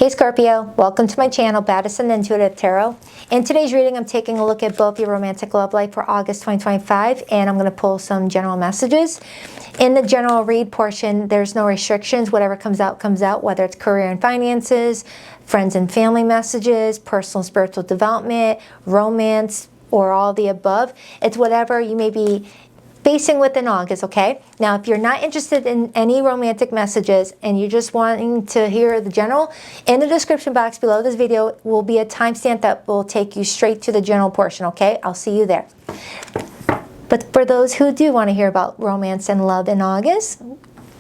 Hey Scorpio, welcome to my channel, Baddison Intuitive Tarot. In today's reading, I'm taking a look at both your romantic love life for August 2025, and I'm going to pull some general messages. In the general read portion, there's no restrictions. Whatever comes out, whether it's career and finances, friends and family messages, personal spiritual development, romance, or all the above. It's whatever you may be facing with in August, okay? Now, if you're not interested in any romantic messages and you're just wanting to hear the general, in the description box below this video will be a timestamp that will take you straight to the general portion, okay? I'll see you there. But for those who do want to hear about romance and love in August, I'm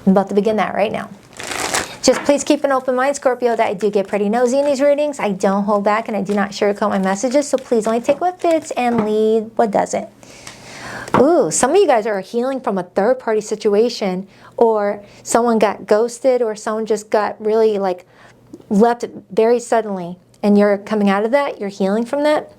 about to begin that right now. Just please keep an open mind, Scorpio, that I do get pretty nosy in these readings. I don't hold back and I do not sugarcoat my messages, so please only take what fits and leave what doesn't. Ooh, some of you guys are healing from a third-party situation, or someone got ghosted, or someone just got really left very suddenly, and you're coming out of that, you're healing from that.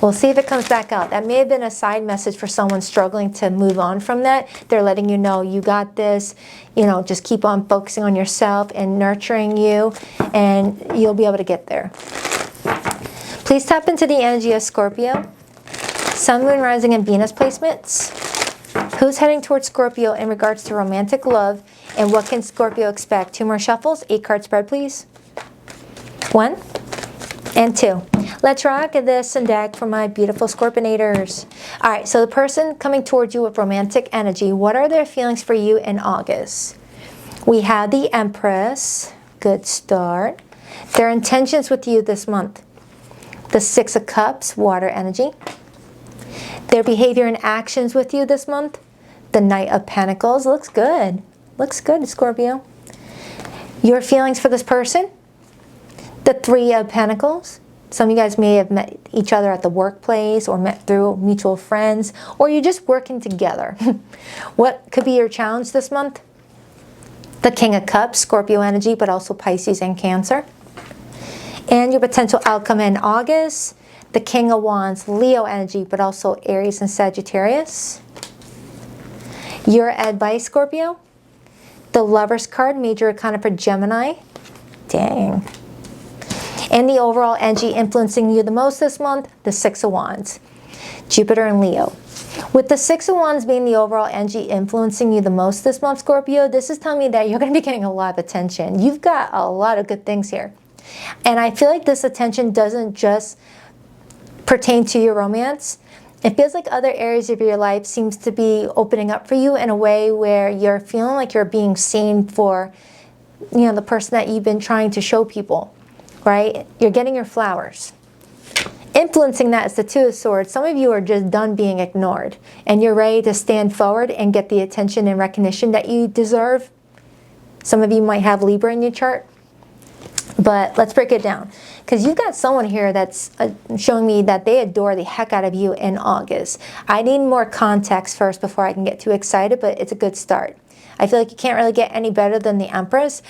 We'll see if it comes back out. That may have been a side message for someone struggling to move on from that. They're letting you know you got this, you know, just keep on focusing on yourself and nurturing you, and you'll be able to get there. Please tap into the energy of Scorpio. Sun, Moon, Rising, and Venus placements. Who's heading towards Scorpio in regards to romantic love, and what can Scorpio expect? 2 more shuffles. 8-card spread, please. 1 and 2. Let's rock this and deck for my beautiful Scorpionators. All right, so the person coming towards you with romantic energy, what are their feelings for you in August? We have the Empress. Good start. Their intentions with you this month. The 6 of Cups, water energy. Their behavior and actions with you this month. The Knight of Pentacles. Looks good. Looks good, Scorpio. Your feelings for this person. The 3 of Pentacles. Some of you guys may have met each other at the workplace, or met through mutual friends, or you're just working together. What could be your challenge this month? The King of Cups, Scorpio energy, but also Pisces and Cancer. And your potential outcome in August. The King of Wands, Leo energy, but also Aries and Sagittarius. Your advice, Scorpio. The Lover's card, major arcana for Gemini. Dang. And the overall energy influencing you the most this month, the 6 of Wands, Jupiter and Leo. With the 6 of Wands being the overall energy influencing you the most this month, Scorpio, this is telling me that you're going to be getting a lot of attention. You've got a lot of good things here. And I feel like this attention doesn't just pertain to your romance. It feels like other areas of your life seems to be opening up for you in a way where you're feeling like you're being seen for, you know, the person that you've been trying to show people, right? You're getting your flowers. Influencing that is the 2 of Swords. Some of you are just done being ignored, and you're ready to stand forward and get the attention and recognition that you deserve. Some of you might have Libra in your chart. But let's break it down, because you've got someone here that's showing me that they adore the heck out of you in August. I need more context first before I can get too excited, but it's a good start. I feel like you can't really get any better than the Empress.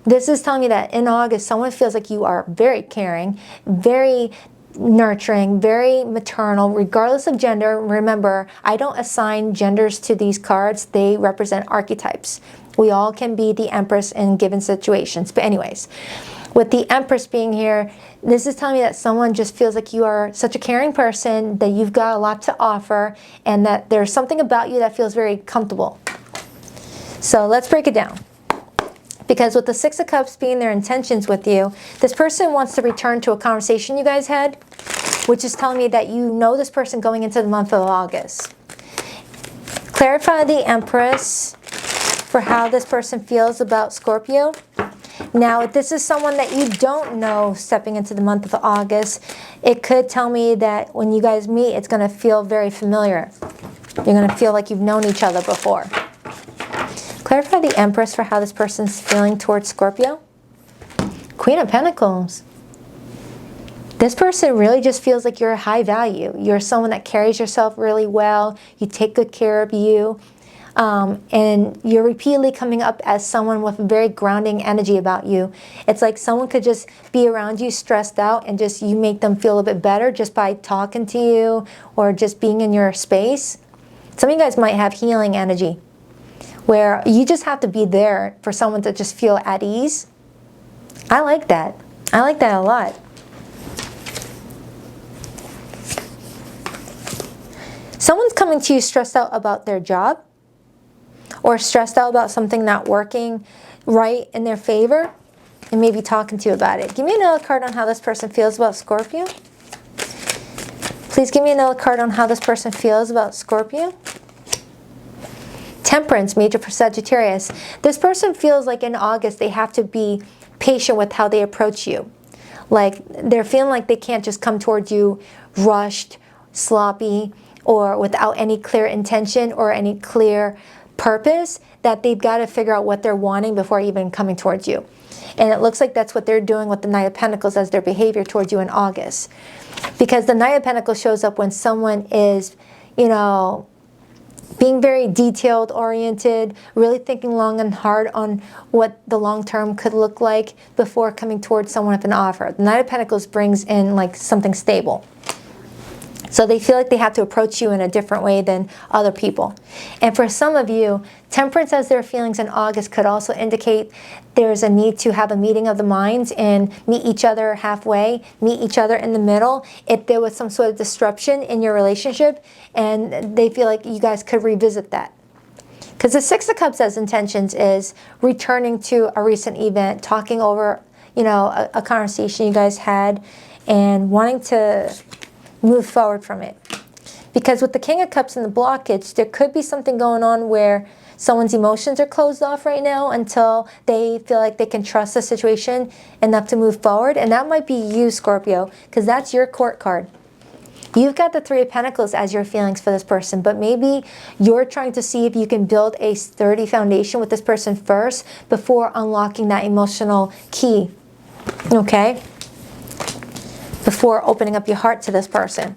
This is telling me that in August, someone feels like you are very caring, very nurturing, very maternal, regardless of gender. Remember, I don't assign genders to these cards. They represent archetypes. We all can be the Empress in given situations. But anyways, with the Empress being here, this is telling me that someone just feels like you are such a caring person, that you've got a lot to offer, and that there's something about you that feels very comfortable. So let's break it down. Because with the 6 of Cups being their intentions with you, this person wants to return to a conversation you guys had, which is telling me that you know this person going into the month of August. Clarify the Empress for how this person feels about Scorpio. Now, if this is someone that you don't know stepping into the month of August, it could tell me that when you guys meet, it's going to feel very familiar. You're going to feel like you've known each other before. Clarify the Empress for how this person's feeling towards Scorpio. Queen of Pentacles. This person really just feels like you're a high value. You're someone that carries yourself really well. You take good care of you. And you're repeatedly coming up as someone with very grounding energy about you. It's like someone could just be around you stressed out, and just you make them feel a bit better just by talking to you or just being in your space. Some of you guys might have healing energy, where you just have to be there for someone to just feel at ease. I like that. I like that a lot. Someone's coming to you stressed out about their job or stressed out about something not working right in their favor and maybe talking to you about it. Give me another card on how this person feels about Scorpio. Please give me another card on how this person feels about Scorpio. Temperance, major for Sagittarius. This person feels like in August they have to be patient with how they approach you. Like they're feeling like they can't just come towards you rushed, sloppy, or without any clear intention or any clear purpose, that they've got to figure out what they're wanting before even coming towards you. And it looks like that's what they're doing with the Knight of Pentacles as their behavior towards you in August. Because the Knight of Pentacles shows up when someone is, you know, being very detailed oriented, really thinking long and hard on what the long term could look like before coming towards someone with an offer. The Knight of Pentacles brings in like something stable. So they feel like they have to approach you in a different way than other people. And for some of you, temperance as their feelings in August could also indicate there's a need to have a meeting of the minds and meet each other halfway, meet each other in the middle. If there was some sort of disruption in your relationship and they feel like you guys could revisit that. Because the Six of Cups as intentions is returning to a recent event, talking over, you know, a conversation you guys had and wanting to move forward from it. Because with the King of Cups and the blockage, there could be something going on where someone's emotions are closed off right now until they feel like they can trust the situation enough to move forward. And that might be you, Scorpio, because that's your court card. You've got the Three of Pentacles as your feelings for this person, but maybe you're trying to see if you can build a sturdy foundation with this person first before unlocking that emotional key, okay? Before opening up your heart to this person.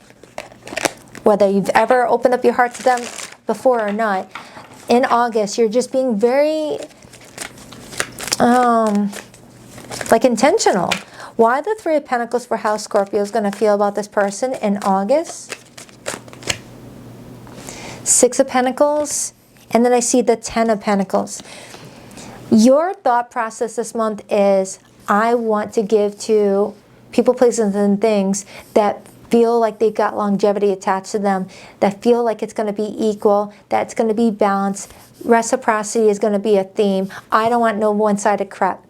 Whether you've ever opened up your heart to them before or not, in August, you're just being very, like intentional. Why the Three of Pentacles for how Scorpio is going to feel about this person in August? Six of Pentacles, and then I see the Ten of Pentacles. Your thought process this month is, I want to give to people, places, and things that feel like they've got longevity attached to them, that feel like it's going to be equal, that it's going to be balanced. Reciprocity is going to be a theme. I don't want no one-sided crap.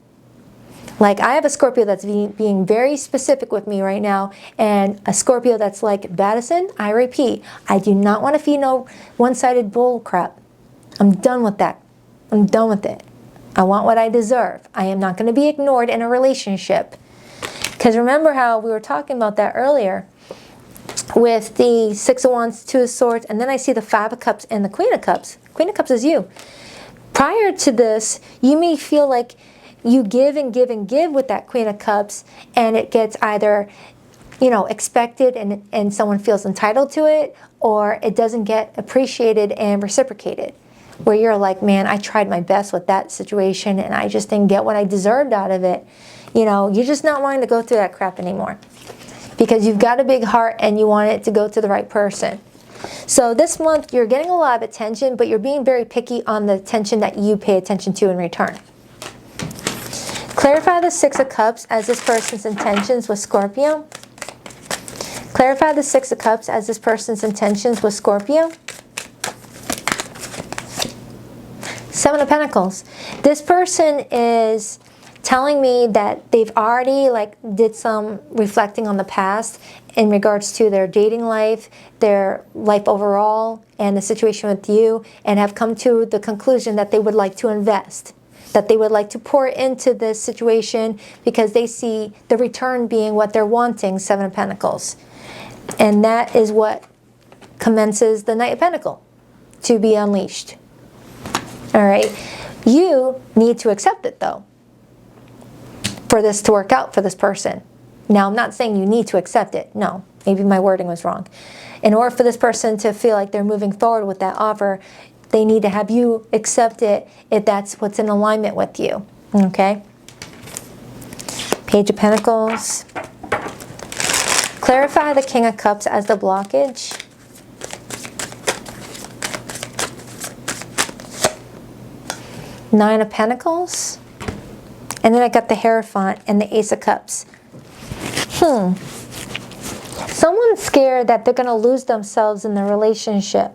Like, I have a Scorpio that's being very specific with me right now, and a Scorpio that's like, Baddison, I repeat, I do not want to feed no one-sided bull crap. I'm done with that. I'm done with it. I want what I deserve. I am not going to be ignored in a relationship. Because remember how we were talking about that earlier with the Six of Wands, Two of Swords, and then I see the Five of Cups and the Queen of Cups. Queen of Cups is you. Prior to this, you may feel like you give and give and give with that Queen of Cups, and it gets either, you know, expected and someone feels entitled to it, or it doesn't get appreciated and reciprocated. Where you're like, man, I tried my best with that situation and I just didn't get what I deserved out of it. You know, you're just not wanting to go through that crap anymore. Because you've got a big heart and you want it to go to the right person. So this month, you're getting a lot of attention, but you're being very picky on the attention that you pay attention to in return. Clarify the Six of Cups as this person's intentions with Scorpio. Clarify the Six of Cups as this person's intentions with Scorpio. Seven of Pentacles. This person is telling me that they've already did some reflecting on the past in regards to their dating life, their life overall, and the situation with you, and have come to the conclusion that they would like to invest, that they would like to pour into this situation because they see the return being what they're wanting, Seven of Pentacles. And that is what commences the Knight of Pentacles, to be unleashed. All right, you need to accept it though, for this to work out for this person. Now, I'm not saying you need to accept it. No, maybe my wording was wrong. In order for this person to feel like they're moving forward with that offer, they need to have you accept it if that's what's in alignment with you. Okay? Page of Pentacles. Clarify the King of Cups as the blockage. Nine of Pentacles. And then I got the Hierophant and the Ace of Cups. Someone's scared that they're going to lose themselves in the relationship.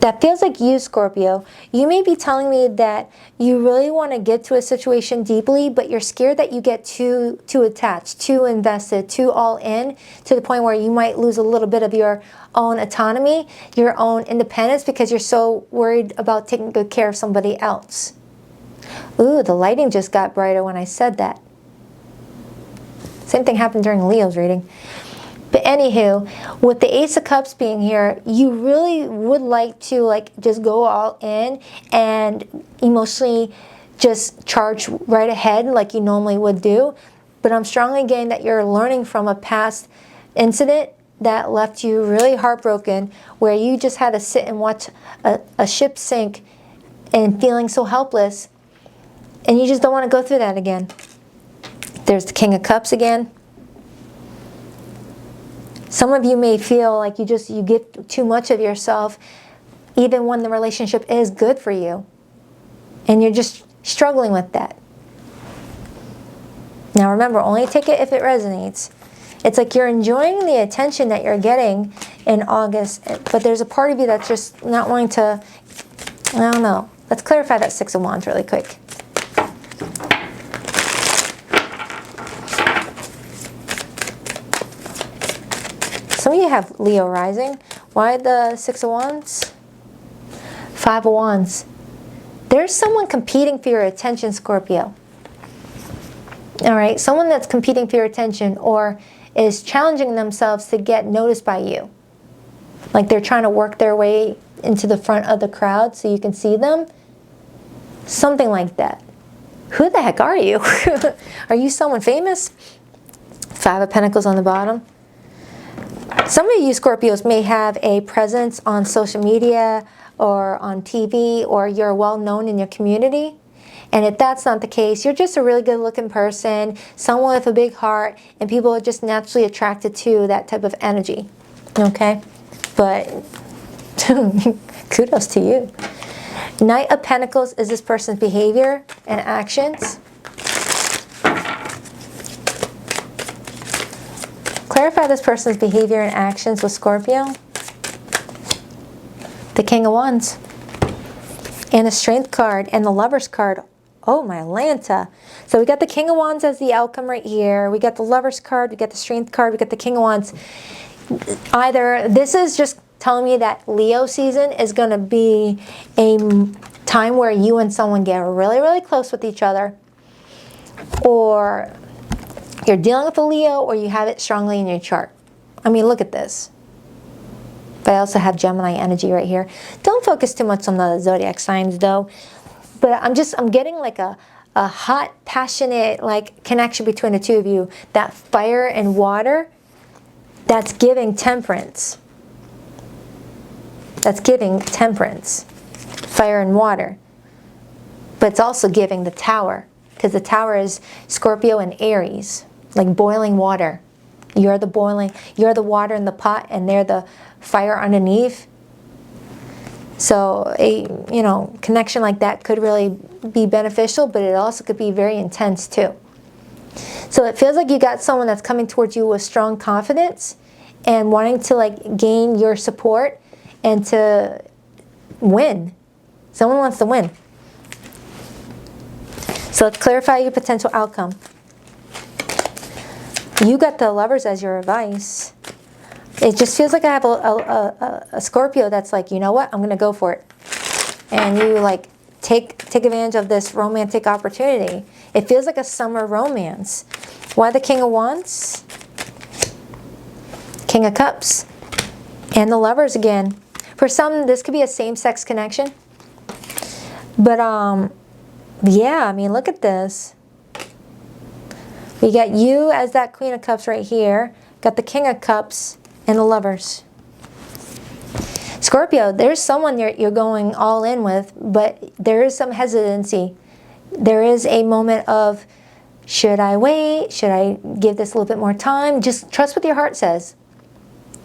That feels like you, Scorpio. You may be telling me that you really want to get to a situation deeply, but you're scared that you get too attached, too invested, too all in, to the point where you might lose a little bit of your own autonomy, your own independence, because you're so worried about taking good care of somebody else. Ooh, the lighting just got brighter when I said that. Same thing happened during Leo's reading. But anywho, with the Ace of Cups being here, you really would like to just go all in and emotionally just charge right ahead like you normally would do. But I'm strongly getting that you're learning from a past incident that left you really heartbroken, where you just had to sit and watch a ship sink and feeling so helpless, and you just don't want to go through that again. There's the King of Cups again. Some of you may feel like you get too much of yourself even when the relationship is good for you. And you're just struggling with that. Now remember, only take it if it resonates. It's like you're enjoying the attention that you're getting in August, but there's a part of you that's just not wanting to, I don't know. Let's clarify that Six of Wands really quick. Some of you have Leo rising. Why the Six of Wands? Five of Wands. There's someone competing for your attention, Scorpio. All right, someone that's competing for your attention or is challenging themselves to get noticed by you. Like they're trying to work their way into the front of the crowd so you can see them. Something like that. Who the heck are you? Are you someone famous? Five of Pentacles on the bottom. Some of you Scorpios may have a presence on social media or on TV, or you're well known in your community. And if that's not the case, you're just a really good looking person, someone with a big heart, and people are just naturally attracted to that type of energy. Okay? But kudos to you. Knight of Pentacles is this person's behavior and actions. Clarify this person's behavior and actions with Scorpio. The King of Wands. And the Strength card and the Lovers card. Oh, my Lanta. So we got the King of Wands as the outcome right here. We got the Lovers card. We got the Strength card. We got the King of Wands. Either this is just telling me that Leo season is going to be a time where you and someone get really, really close with each other. Or you're dealing with a Leo, or you have it strongly in your chart. I mean, look at this. But I also have Gemini energy right here. Don't focus too much on the zodiac signs though. But I'm getting like a hot, passionate connection between the two of you. That fire and water, that's giving temperance. That's giving temperance. Fire and water. But it's also giving the Tower. Because the Tower is Scorpio and Aries. Like boiling water. You're the water in the pot, and they're the fire underneath. So a connection like that could really be beneficial, but it also could be very intense too. So it feels like you got someone that's coming towards you with strong confidence and wanting to gain your support and to win. Someone wants to win. So let's clarify your potential outcome. You got the Lovers as your advice. It just feels like I have a Scorpio that's like, you know what, I'm going to go for it. And you take advantage of this romantic opportunity. It feels like a summer romance. Why the King of Wands? King of Cups. And the Lovers again. For some, this could be a same-sex connection. But, yeah, I mean, look at this. We got you as that Queen of Cups right here. Got the King of Cups and the Lovers. Scorpio, there's someone you're going all in with, but there is some hesitancy. There is a moment of, should I wait? Should I give this a little bit more time? Just trust what your heart says.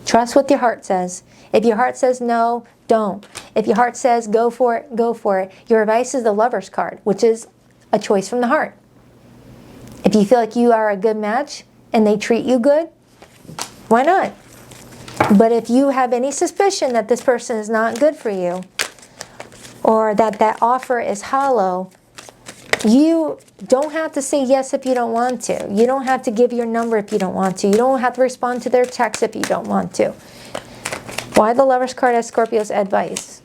Trust what your heart says. If your heart says no, don't. If your heart says go for it, go for it. Your advice is the Lovers card, which is a choice from the heart. If you feel like you are a good match and they treat you good, why not? But if you have any suspicion that this person is not good for you, or that that offer is hollow, you don't have to say yes if you don't want to. You don't have to give your number if you don't want to. You don't have to respond to their text if you don't want to. Why the Lover's card as Scorpio's advice?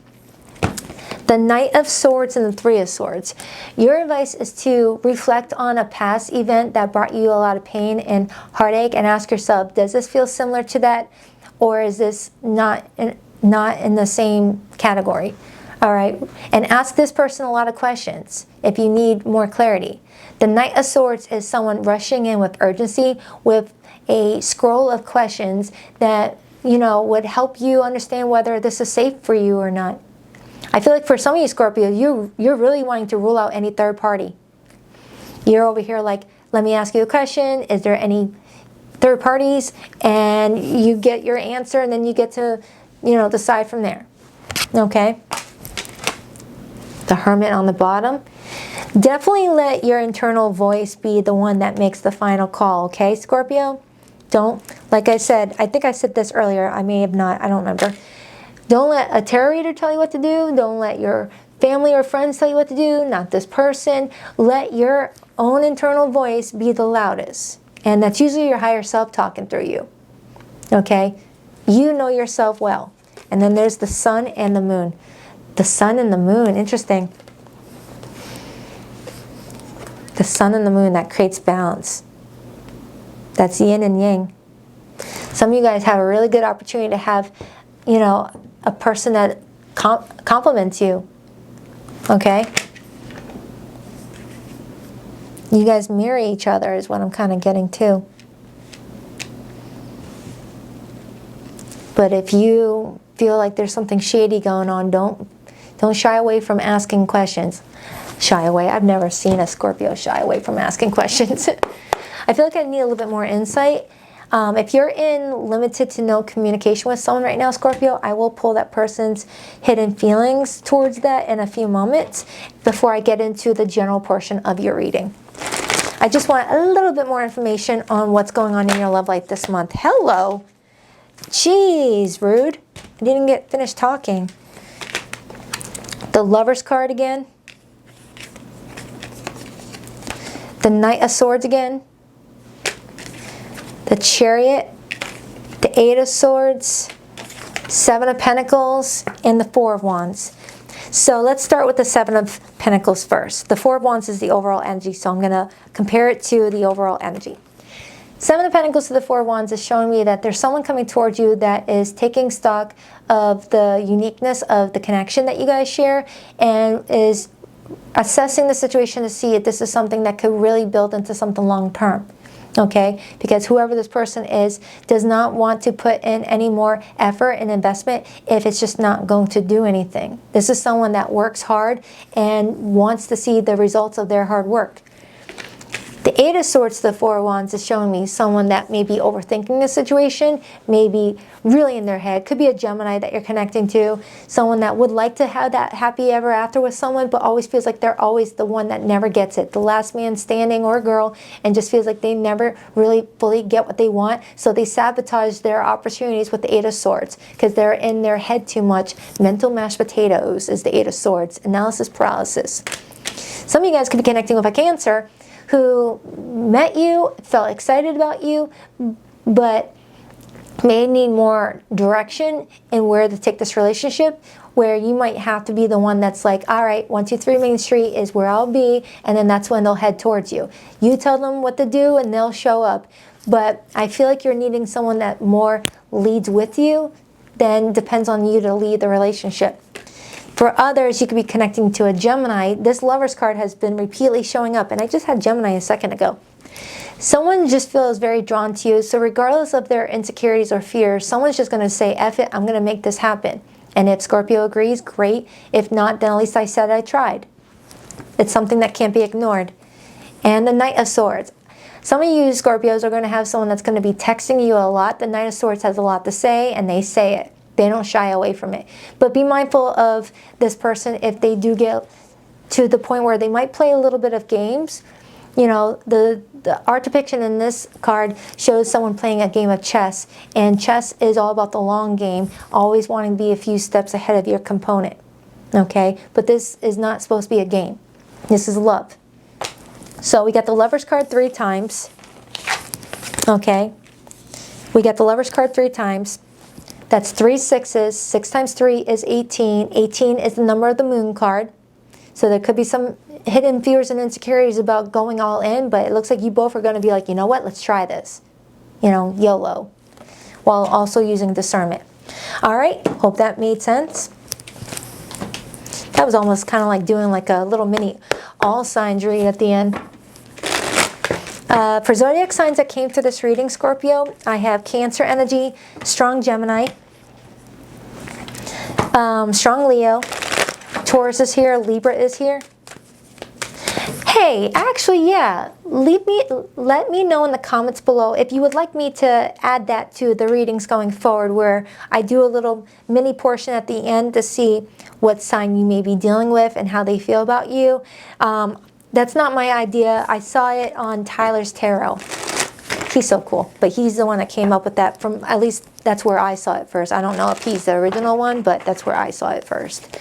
The Knight of Swords and the Three of Swords. Your advice is to reflect on a past event that brought you a lot of pain and heartache and ask yourself, does this feel similar to that? Or is this not in the same category? All right, and ask this person a lot of questions if you need more clarity. The Knight of Swords is someone rushing in with urgency with a scroll of questions that, you know, would help you understand whether this is safe for you or not. I feel like for some of you Scorpio, you're really wanting to rule out any third party. You're over here like, let me ask you a question. Is there any third parties? And you get your answer and then you get to, you know, decide from there. Okay? The Hermit on the bottom. Definitely let your internal voice be the one that makes the final call, okay, Scorpio? Don't, like I said, I think I said this earlier, I may have not, I don't remember. Don't let a tarot reader tell you what to do. Don't let your family or friends tell you what to do, not this person. Let your own internal voice be the loudest. And that's usually your higher self talking through you, okay? You know yourself well. And then there's the Sun and the Moon. The Sun and the Moon, interesting. The Sun and the Moon, that creates balance. That's yin and yang. Some of you guys have a really good opportunity to have, you know, a person that compliments you, okay? You guys mirror each other is what I'm kind of getting to. But if you feel like there's something shady going on, don't shy away from asking questions. Shy away. I've never seen a Scorpio shy away from asking questions. I feel like I need a little bit more insight. If you're in limited to no communication with someone right now, Scorpio, I will pull that person's hidden feelings towards that in a few moments before I get into the general portion of your reading. I just want a little bit more information on what's going on in your love life this month. Hello. Jeez, rude. I didn't get finished talking. The Lover's card again. The Knight of Swords again. The Chariot. The Eight of Swords. Seven of Pentacles. And the Four of Wands. So let's start with the Seven of Pentacles first. The Four of Wands is the overall energy, so I'm going to compare it to the overall energy. Seven of Pentacles to the Four of Wands is showing me that there's someone coming towards you that is taking stock of the uniqueness of the connection that you guys share and is assessing the situation to see if this is something that could really build into something long term. Okay, because whoever this person is does not want to put in any more effort and investment if it's just not going to do anything. This is someone that works hard and wants to see the results of their hard work. The Eight of Swords to the Four of Wands is showing me someone that may be overthinking the situation, maybe really in their head. Could be a Gemini that you're connecting to, someone that would like to have that happy ever after with someone, but always feels like they're always the one that never gets it, the last man standing or girl, and just feels like they never really fully get what they want, so they sabotage their opportunities with the Eight of Swords because they're in their head too much. Mental mashed potatoes is the Eight of Swords, analysis paralysis. Some of you guys could be connecting with a Cancer who met you, felt excited about you, but may need more direction in where to take this relationship, where you might have to be the one that's like, all right, 123 Main Street is where I'll be, and then that's when they'll head towards you. You tell them what to do and they'll show up. But I feel like you're needing someone that more leads with you than depends on you to lead the relationship. For others, you could be connecting to a Gemini. This Lover's card has been repeatedly showing up, and I just had Gemini a second ago. Someone just feels very drawn to you, so regardless of their insecurities or fears, someone's just going to say, F it, I'm going to make this happen. And if Scorpio agrees, great. If not, then at least I said I tried. It's something that can't be ignored. And the Knight of Swords. Some of you Scorpios are going to have someone that's going to be texting you a lot. The Knight of Swords has a lot to say, and they say it. They don't shy away from it. But be mindful of this person if they do get to the point where they might play a little bit of games You know, the art depiction in this card shows someone playing a game of chess, and chess is all about the long game, always wanting to be a few steps ahead of your opponent. Okay, but this is not supposed to be a game. This is love. So we got the Lovers card 3 times. Okay, we got the Lovers card 3 times. That's 3 6s. 6 times 3 is 18. 18 is the number of the Moon card. So there could be some hidden fears and insecurities about going all in, but it looks like you both are going to be like, you know what, let's try this. You know, YOLO, while also using discernment. All right, hope that made sense. That was almost kind of like doing like a little mini all signs read at the end. For zodiac signs that came through this reading, Scorpio, I have Cancer energy, strong Gemini, strong Leo, Taurus is here, Libra is here. Hey, actually, yeah, let me know in the comments below if you would like me to add that to the readings going forward, where I do a little mini portion at the end to see what sign you may be dealing with and how they feel about you. That's not my idea. I saw it on Tyler's Tarot. He's so cool, but he's the one that came up with that. From at least that's where I saw it first. I don't know if he's the original one, but that's where I saw it first.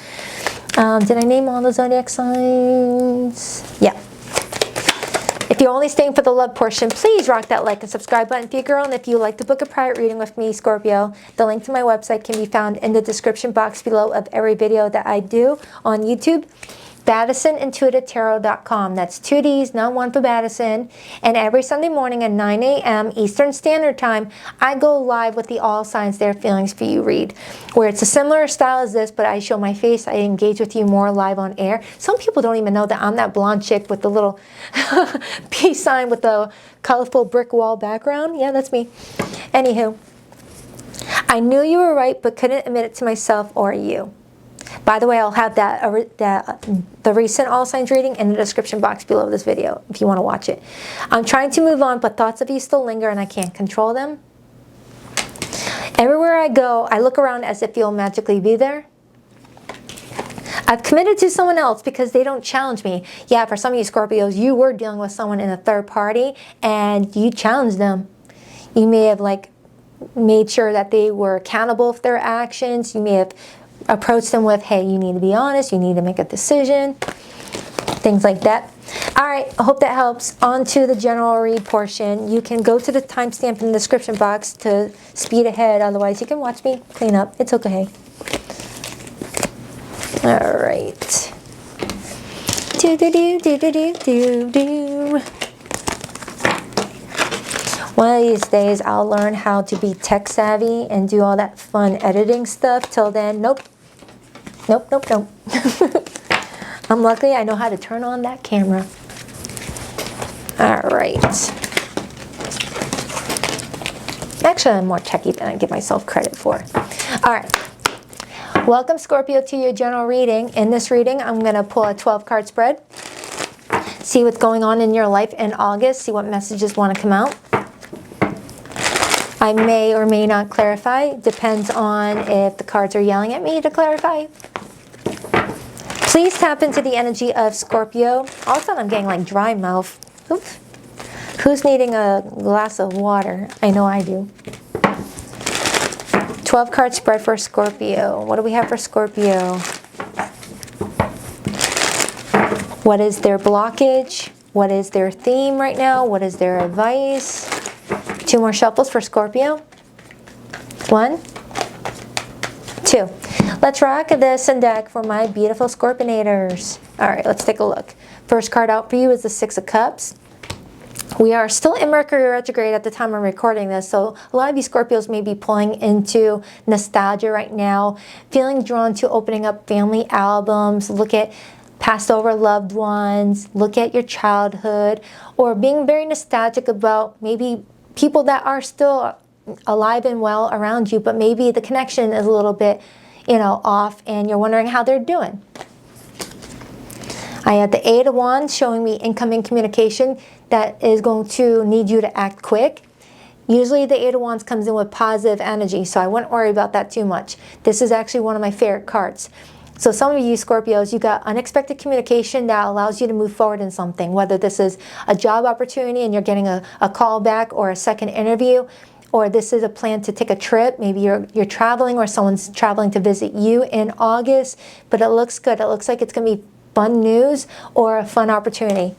Did I name all the zodiac signs? Yeah. If you're only staying for the love portion, please rock that like and subscribe button if you're a girl. And if you'd like to book a private reading with me, Scorpio, the link to my website can be found in the description box below of every video that I do on YouTube. BaddisonIntuitiveTarot.com. That's 2 D's, not 1 for Baddison. And every Sunday morning at 9 a.m. Eastern Standard Time, I go live with the All Signs Their Feelings for You read, where it's a similar style as this, but I show my face. I engage with you more live on air. Some people don't even know that I'm that blonde chick with the little peace sign with the colorful brick wall background. Yeah, that's me. Anywho, I knew you were right, but couldn't admit it to myself or you. By the way, I'll have the recent All Signs reading in the description box below this video if you want to watch it. I'm trying to move on, but thoughts of you still linger and I can't control them. Everywhere I go, I look around as if you'll magically be there. I've committed to someone else because they don't challenge me. Yeah, for some of you Scorpios, you were dealing with someone in a third party and you challenged them. You may have like made sure that they were accountable for their actions. You may have approach them with, hey, you need to be honest, you need to make a decision, things like that. All right, I hope that helps. On to the general read portion. You can go to the timestamp in the description box to speed ahead, otherwise you can watch me clean up. It's okay. All right. Do-do-do-do-do-do-do. One of these days I'll learn how to be tech savvy and do all that fun editing stuff. Till then, nope. Nope, nope, nope. I'm lucky I know how to turn on that camera. All right. Actually, I'm more techie than I give myself credit for. All right. Welcome, Scorpio, to your general reading. In this reading, I'm going to pull a 12-card spread. See what's going on in your life in August. See what messages want to come out. I may or may not clarify. Depends on if the cards are yelling at me to clarify. Please tap into the energy of Scorpio. All of a sudden I'm getting like dry mouth. Oops. Who's needing a glass of water? I know I do. 12-card spread for Scorpio. What do we have for Scorpio? What is their blockage? What is their theme right now? What is their advice? 2 more shuffles for Scorpio. 1, 2. Let's rock this and deck for my beautiful Scorpionators. All right, let's take a look. First card out for you is the 6 of Cups. We are still in Mercury retrograde at the time I'm recording this, so a lot of you Scorpios may be pulling into nostalgia right now, feeling drawn to opening up family albums, look at passed over loved ones, look at your childhood, or being very nostalgic about maybe people that are still alive and well around you, but maybe the connection is a little bit, off and you're wondering how they're doing. I had the 8 of Wands showing me incoming communication that is going to need you to act quick. Usually the 8 of Wands comes in with positive energy, so I wouldn't worry about that too much. This is actually one of my favorite cards. So some of you Scorpios, you got unexpected communication that allows you to move forward in something, whether this is a job opportunity and you're getting a call back or a second interview, or this is a plan to take a trip. Maybe you're traveling or someone's traveling to visit you in August, but it looks good. It looks like it's going to be fun news or a fun opportunity.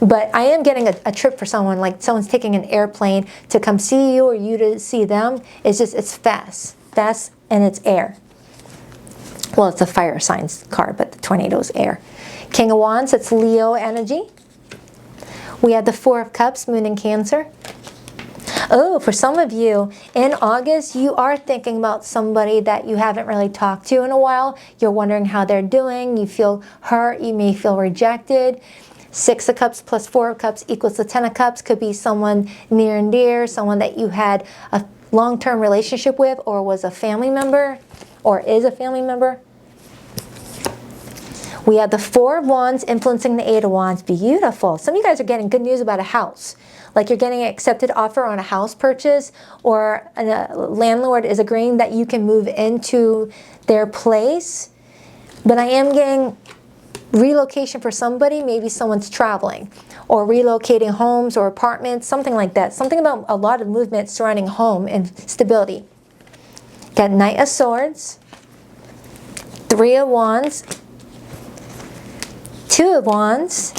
But I am getting a trip for someone, like someone's taking an airplane to come see you or you to see them. It's fast and it's air. Well, it's a fire signs card, but the tornado's air. King of Wands, it's Leo energy. We have the Four of Cups, Moon in Cancer. Oh, for some of you, in August, you are thinking about somebody that you haven't really talked to in a while. You're wondering how they're doing. You feel hurt. You may feel rejected. Six of Cups plus Four of Cups equals the Ten of Cups. Could be someone near and dear, someone that you had a long-term relationship with or was a family member or is a family member. We have the Four of Wands influencing the Eight of Wands. Beautiful. Some of you guys are getting good news about a house. Like you're getting an accepted offer on a house purchase, or a landlord is agreeing that you can move into their place. But I am getting relocation for somebody. Maybe someone's traveling or relocating homes or apartments, something like that. Something about a lot of movement surrounding home and stability. Got Knight of Swords, Three of Wands, Two of Wands,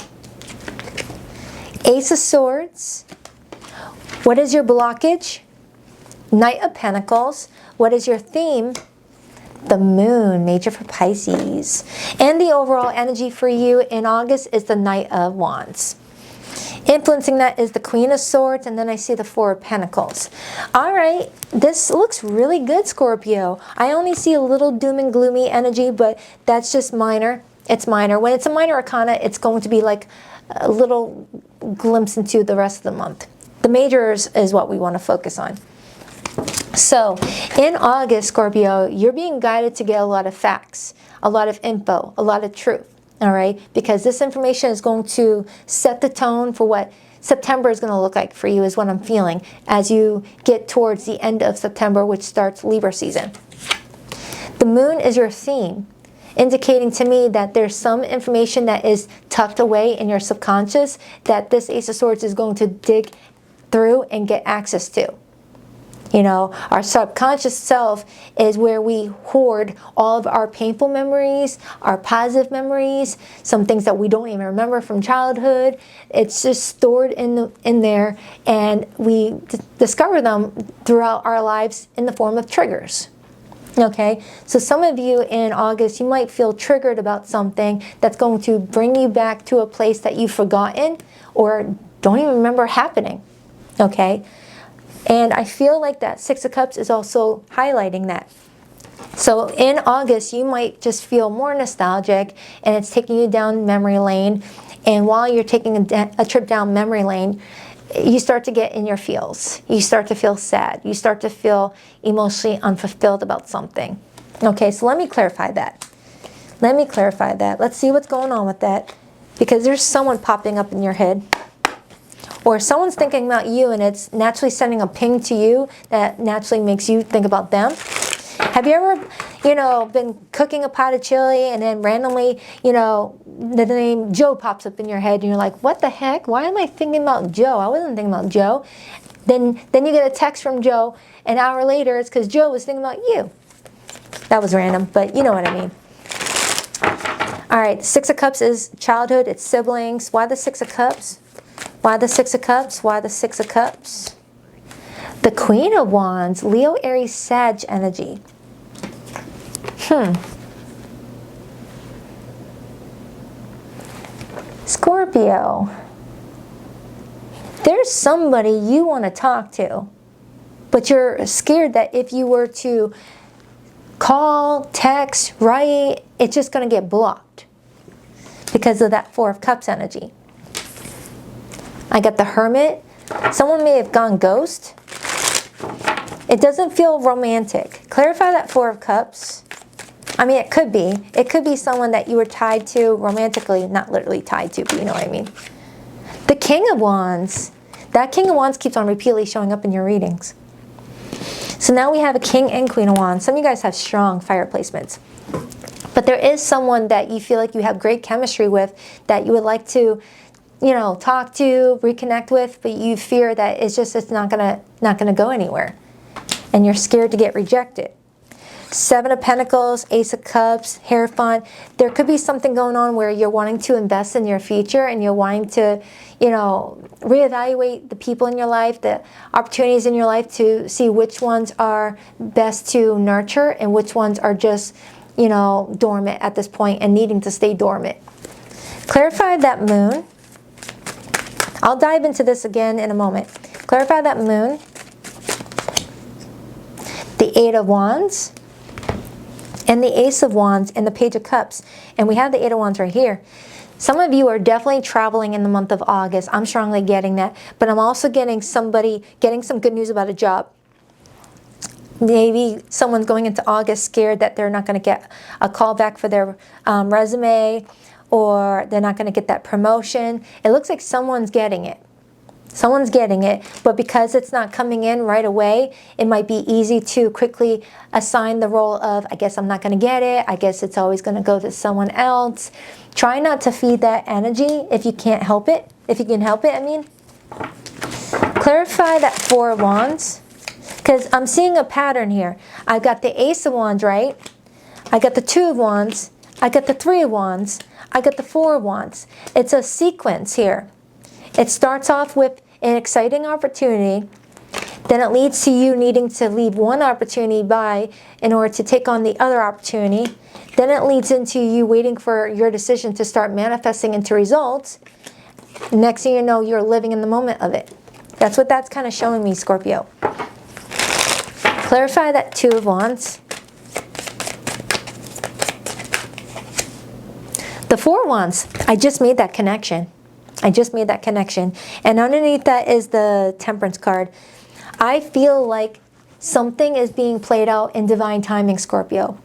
Ace of Swords. What is your blockage? Knight of Pentacles. What is your theme? The Moon, major for Pisces. And the overall energy for you in August is the Knight of Wands. Influencing that is the Queen of Swords, and then I see the Four of Pentacles. All right, this looks really good, Scorpio. I only see a little doom and gloomy energy, but that's just minor. It's minor. When it's a minor arcana, it's going to be like a little glimpse into the rest of the month. The majors is what we want to focus on. So in August, Scorpio, you're being guided to get a lot of facts, a lot of info, a lot of truth, all right? Because this information is going to set the tone for what September is going to look like for you, is what I'm feeling, as you get towards the end of September, which starts Libra season. The Moon is your theme, indicating to me that there's some information that is tucked away in your subconscious that this Ace of Swords is going to dig through and get access to. You know, our subconscious self is where we hoard all of our painful memories, our positive memories, some things that we don't even remember from childhood. It's just stored in there, and we discover them throughout our lives in the form of triggers. Okay, so some of you in August, you might feel triggered about something that's going to bring you back to a place that you've forgotten or don't even remember happening. Okay, and I feel like that Six of Cups is also highlighting that. So in August, you might just feel more nostalgic, and it's taking you down memory lane. And while you're taking a trip down memory lane, you start to get in your feels. You start to feel sad. You start to feel emotionally unfulfilled about something. Okay, so let me clarify that. Let me clarify that. Let's see what's going on with that. Because there's someone popping up in your head. Or someone's thinking about you, and it's naturally sending a ping to you that naturally makes you think about them. Have you ever, been cooking a pot of chili, and then randomly, the name Joe pops up in your head, and you're like, what the heck? Why am I thinking about Joe? I wasn't thinking about Joe. Then you get a text from Joe, an hour later, it's because Joe was thinking about you. That was random, but you know what I mean. All right, Six of Cups is childhood, it's siblings. Why the Six of Cups? Why the Six of Cups? Why the Six of Cups? The Queen of Wands, Leo, Aries, Sag energy. Scorpio. There's somebody you want to talk to, but you're scared that if you were to call, text, write, it's just going to get blocked because of that Four of Cups energy. I got the Hermit. Someone may have gone ghost. It doesn't feel romantic. Clarify that Four of Cups. I mean, it could be. It could be someone that you were tied to romantically, not literally tied to, but you know what I mean. The King of Wands. That King of Wands keeps on repeatedly showing up in your readings. So now we have a King and Queen of Wands. Some of you guys have strong fire placements. But there is someone that you feel like you have great chemistry with, that you would like to, you know, talk to, reconnect with, but you fear that it's not gonna go anywhere, and you're scared to get rejected. Seven of Pentacles, Ace of Cups, Hierophant. There could be something going on where you're wanting to invest in your future, and you're wanting to, you know, reevaluate the people in your life, the opportunities in your life, to see which ones are best to nurture and which ones are just, you know, dormant at this point and needing to stay dormant. Clarify that moon. I'll dive into this again in a moment. Clarify that moon. The Eight of Wands. And the Ace of Wands and the Page of Cups. And we have the Eight of Wands right here. Some of you are definitely traveling in the month of August. I'm strongly getting that. But I'm also getting some good news about a job. Maybe someone's going into August scared that they're not going to get a call back for their resume, or they're not going to get that promotion. It looks like someone's getting it. Someone's getting it, but because it's not coming in right away, it might be easy to quickly assign the role of, I guess I'm not going to get it. I guess it's always going to go to someone else. Try not to feed that energy if you can't help it. If you can help it, I mean. Clarify that Four of Wands, because I'm seeing a pattern here. I've got the Ace of Wands, right? I got the Two of Wands. I got the Three of Wands. I got the Four of Wands. It's a sequence here. It starts off with an exciting opportunity, then it leads to you needing to leave one opportunity by in order to take on the other opportunity. Then it leads into you waiting for your decision to start manifesting into results. Next thing you know, you're living in the moment of it. That's what that's kind of showing me, Scorpio. Clarify that Two of Wands. The Four of Wands, I just made that connection. I just made that connection. And underneath that is the Temperance card. I feel like something is being played out in divine timing, Scorpio.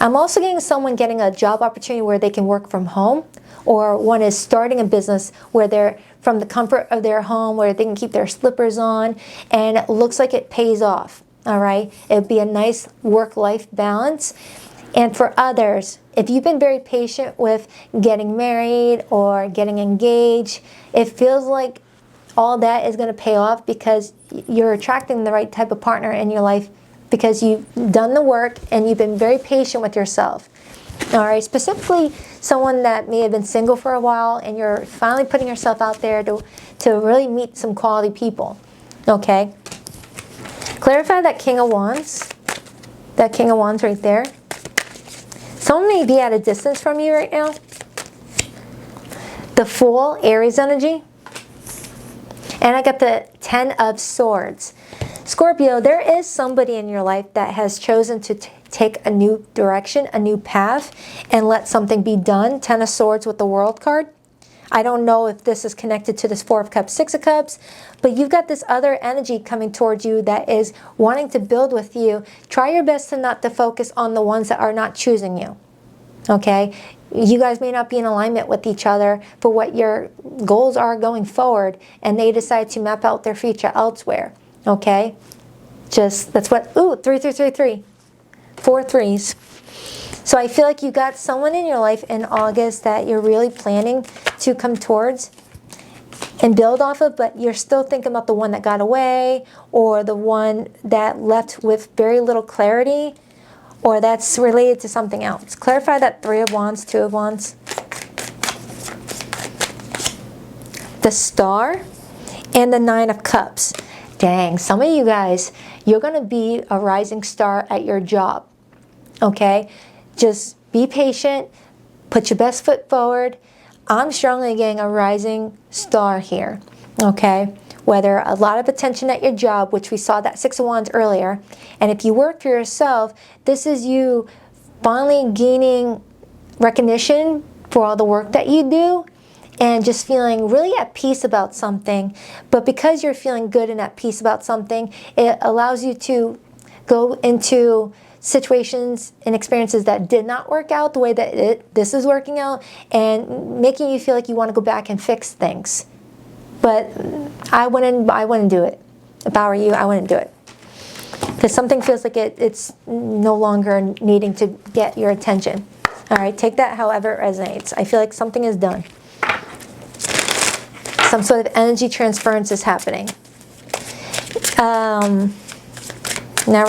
I'm also getting someone getting a job opportunity where they can work from home, or one is starting a business where they're from the comfort of their home, where they can keep their slippers on, and it looks like it pays off. All right? It'd be a nice work-life balance. And for others, if you've been very patient with getting married or getting engaged, it feels like all that is going to pay off because you're attracting the right type of partner in your life, because you've done the work and you've been very patient with yourself. All right, specifically someone that may have been single for a while and you're finally putting yourself out there to really meet some quality people. Okay? Clarify that King of Wands. That King of Wands right there. Someone may be at a distance from you right now. The Fool, Aries energy. And I got the Ten of Swords. Scorpio, there is somebody in your life that has chosen to take a new direction, a new path, and let something be done. Ten of Swords with the World card. I don't know if this is connected to this Four of Cups, Six of Cups, but you've got this other energy coming towards you that is wanting to build with you. Try your best to not to focus on the ones that are not choosing you, okay? You guys may not be in alignment with each other for what your goals are going forward, and they decide to map out their future elsewhere, okay? Just, that's what, ooh, 3, 3, 3, 3. 4 threes. So I feel like you got someone in your life in August that you're really planning to come towards and build off of, but you're still thinking about the one that got away, or the one that left with very little clarity, or that's related to something else. Clarify that Three of Wands, Two of Wands. The Star and the Nine of Cups. Dang, some of you guys, you're going to be a rising star at your job, okay? Just be patient, put your best foot forward. I'm strongly getting a rising star here, okay? Whether a lot of attention at your job, which we saw that Six of Wands earlier, and if you work for yourself, this is you finally gaining recognition for all the work that you do, and just feeling really at peace about something. But because you're feeling good and at peace about something, it allows you to go into situations and experiences that did not work out the way that this is working out, and making you feel like you want to go back and fix things. But I wouldn't do it. If I were you, I wouldn't do it. Because something feels like it's no longer needing to get your attention. All right, take that however it resonates. I feel like something is done. Some sort of energy transference is happening. Now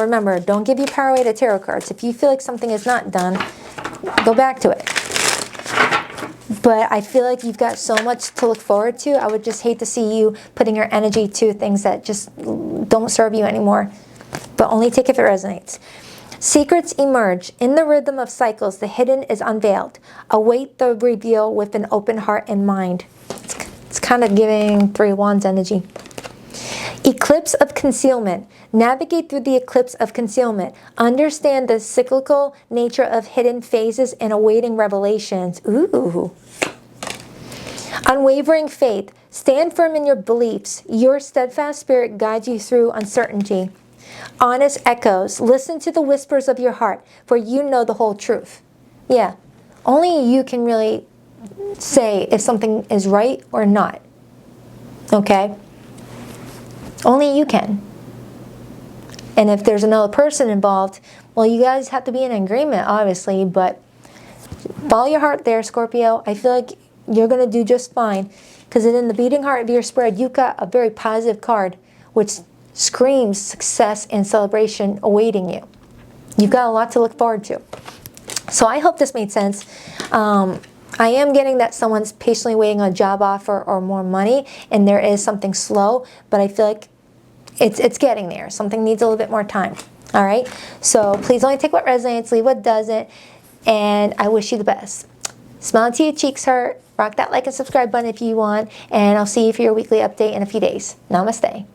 remember, don't give your power away to tarot cards. If you feel like something is not done, go back to it. But I feel like you've got so much to look forward to. I would just hate to see you putting your energy to things that just don't serve you anymore. But only take if it resonates. Secrets emerge. In the rhythm of cycles, the hidden is unveiled. Await the reveal with an open heart and mind. It's kind of giving Three of Wands energy. Eclipse of concealment. Navigate through the eclipse of concealment. Understand the cyclical nature of hidden phases and awaiting revelations. Ooh. Unwavering faith. Stand firm in your beliefs. Your steadfast spirit guides you through uncertainty. Honest echoes. Listen to the whispers of your heart, for you know the whole truth. Yeah. Only you can really say if something is right or not. Okay? Only you can. And if there's another person involved, well, you guys have to be in agreement, obviously, but follow your heart there, Scorpio. I feel like you're going to do just fine, because in the beating heart of your spread, you've got a very positive card, which screams success and celebration awaiting you. You've got a lot to look forward to. So I hope this made sense. I am getting that someone's patiently waiting on a job offer or more money, and there is something slow, but I feel like it's getting there. Something needs a little bit more time. All right? So please only take what resonates, leave what doesn't, and I wish you the best. Smile till your cheeks hurt. Rock that like and subscribe button if you want, and I'll see you for your weekly update in a few days. Namaste.